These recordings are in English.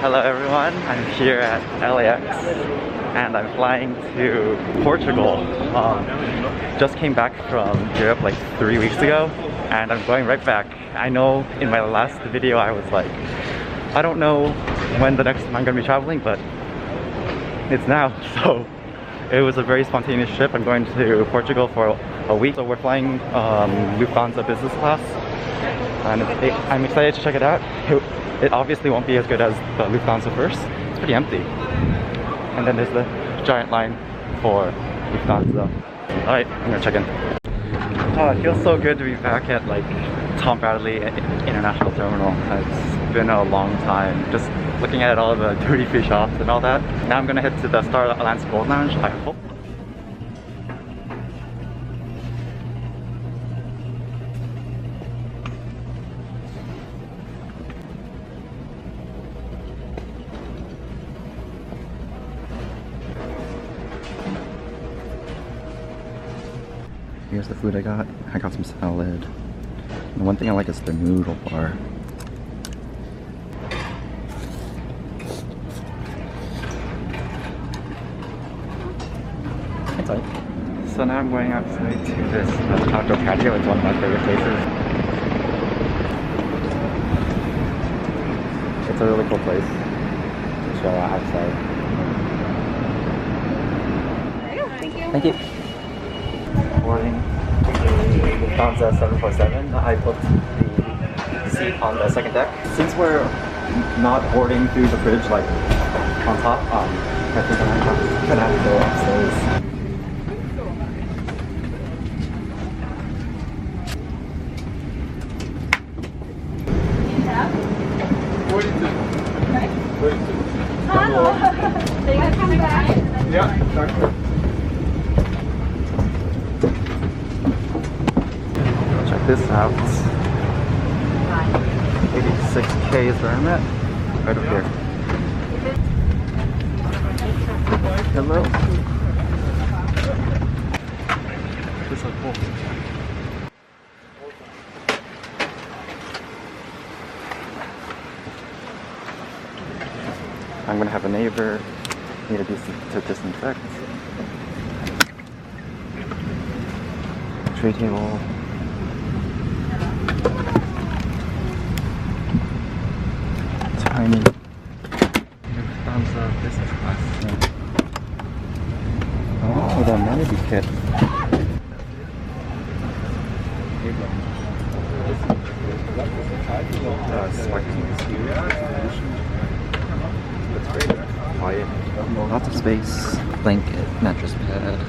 Hello everyone, I'm here at LAX and I'm flying to Portugal. Just came back from Europe like 3 weeks ago and I'm going right back. I know in my last video I was like, I don't know when the next time I'm going to be traveling, but it's now. So it was a very spontaneous trip. I'm going to Portugal for a week. So we're flying Lufthansa business class and I'm excited to check it out. It obviously won't be as good as the Lufthansa first. It's pretty empty. And then there's the giant line for Lufthansa. Alright, I'm gonna check in. Oh, it feels so good to be back at like Tom Bradley International Terminal. It's been a long time. Just looking at all the duty-free shops and all that. Now I'm gonna head to the Star Alliance Gold Lounge, I hope. Here's the food I got. I got some salad. And one thing I like is the noodle bar. It's like. So now I'm going outside to this outdoor patio. It's one of my favorite places. It's a really cool place to show outside. Thank you. Thank you. Boarding Lufthansa 747. I booked the seat on the second deck. Since we're not boarding through the bridge like on top, I think I'm gonna have to go upstairs. Hello. Are you gonna come back? Yeah, sure. Check this out. 86K is where I'm at. Right up here. Hello. This is so cool. I'm gonna have a neighbor. Need to disinfect. Tray table. Tiny Lufthansa business class. Oh, the Amenity Kit. Smart quiet. Lots of space. Blanket, mattress pad.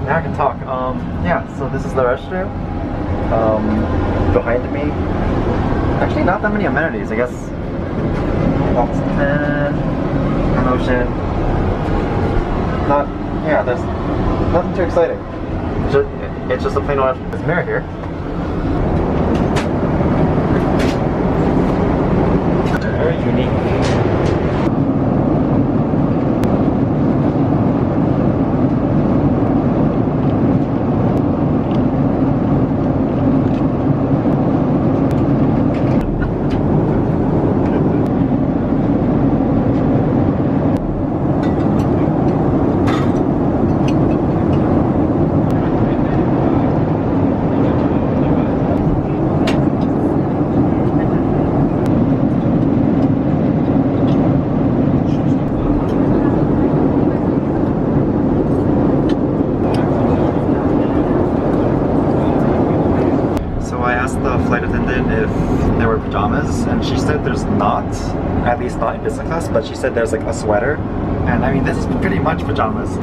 Now I can talk. Yeah, so this is the restroom. Behind me, actually not that many amenities, I guess. Box 10, promotion. There's nothing too exciting. It's just a plain old restroom. There's a mirror here. Very unique. flight attendant if there were pajamas, and she said there's not, at least not in business class, but she said there's like a sweater, and I mean this is pretty much pajamas.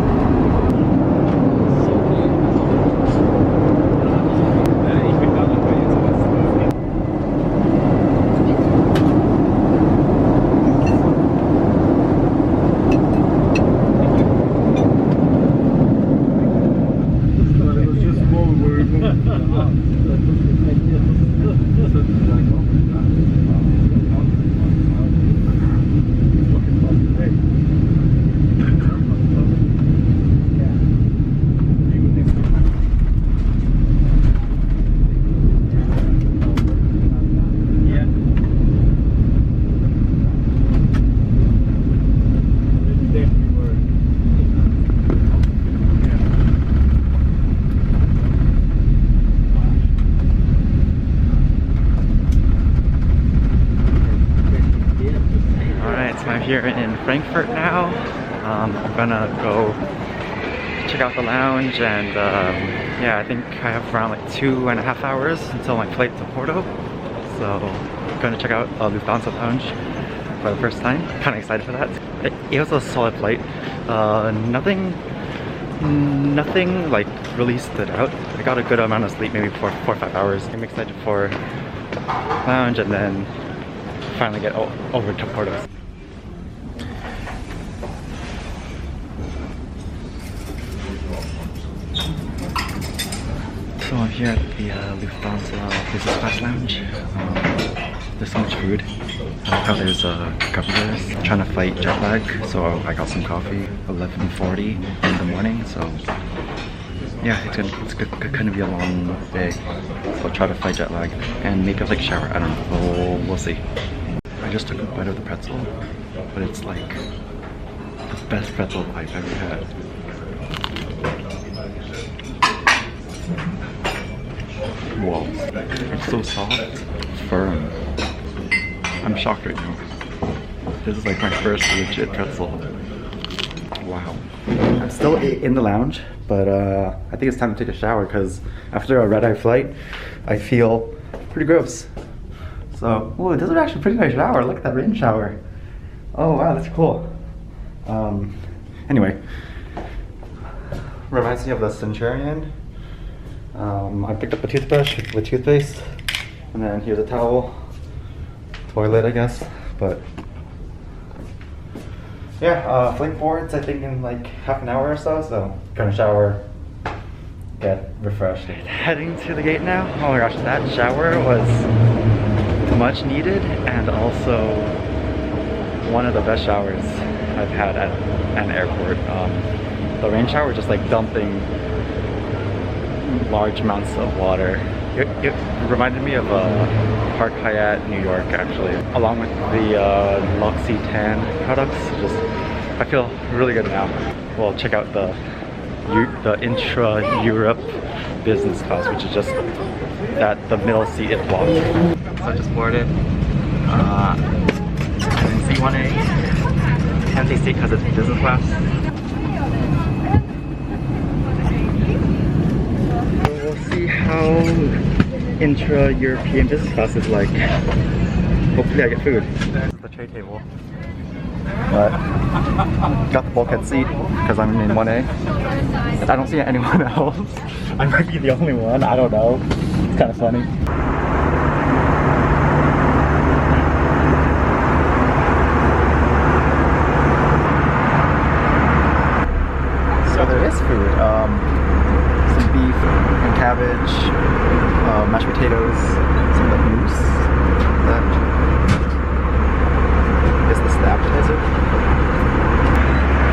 Here in Frankfurt now. I'm gonna go check out the lounge, and yeah, I think I have around like 2.5 hours until my flight to Porto. So I'm gonna check out Lufthansa lounge for the first time. Kind of excited for that. It was a solid flight. Nothing like really stood out. I got a good amount of sleep, maybe 4 or 5 hours. I'm excited for lounge and then finally get over to Porto. So I'm here at the Lufthansa business class lounge. There's so much food. I like how there's cupbearers. I'm trying to fight jet lag, so I got some coffee. 11:40 in the morning, so yeah, it's gonna be a long day. So I'll try to fight jet lag and maybe I'll take a shower. I don't know. We'll see. I just took a bite of the pretzel, but it's like the best pretzel I've ever had. Whoa, it's so soft, firm. I'm shocked right now. This is like my first legit pretzel. Wow. I'm still in the lounge, but I think it's time to take a shower because after a red-eye flight, I feel pretty gross. So, oh, this is actually a pretty nice shower. Look at that rain shower. Oh wow, that's cool. Anyway, reminds me of the Centurion. I picked up a toothbrush with toothpaste, and then here's a towel, toilet I guess, but yeah, flight boards I think in like half an hour or so gonna shower, get refreshed. Heading to the gate now. Oh my gosh, that shower was much needed and also one of the best showers I've had at an airport. The rain shower just like dumping large amounts of water. It reminded me of Park Hyatt, New York actually. Along with the L'Occitane products, I feel really good now. We'll check out the intra-Europe business class, which is just the middle seat is blocked. So I just boarded. C1A. Empty seat because it's business class. See how intra-European business class is like. Hopefully I get food. This is the tray table. But got the bulkhead seat because I'm in 1A. I don't see anyone else. I might be the only one, I don't know. It's kind of funny. So there is food. Some beef and cabbage, mashed potatoes, some like mousse. That is this the appetizer?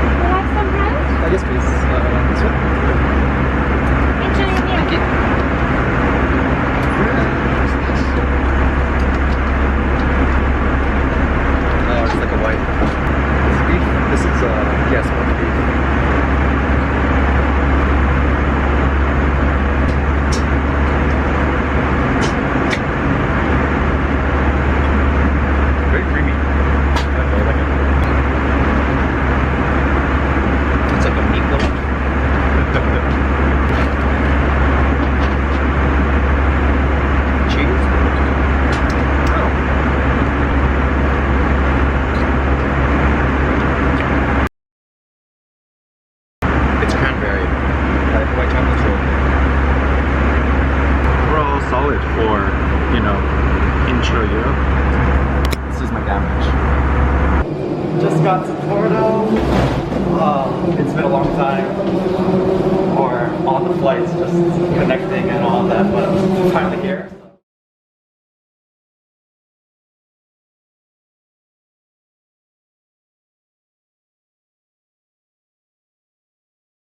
Would you like some bread? Yes, please. This one. Thank you. Oh, it's like a white. This beef. This is yes, smoked beef. solid for, you know, intra-Europe. This is my damage. Just got to Porto. It's been a long time, or on the flights, just connecting and all that, but I'm finally here.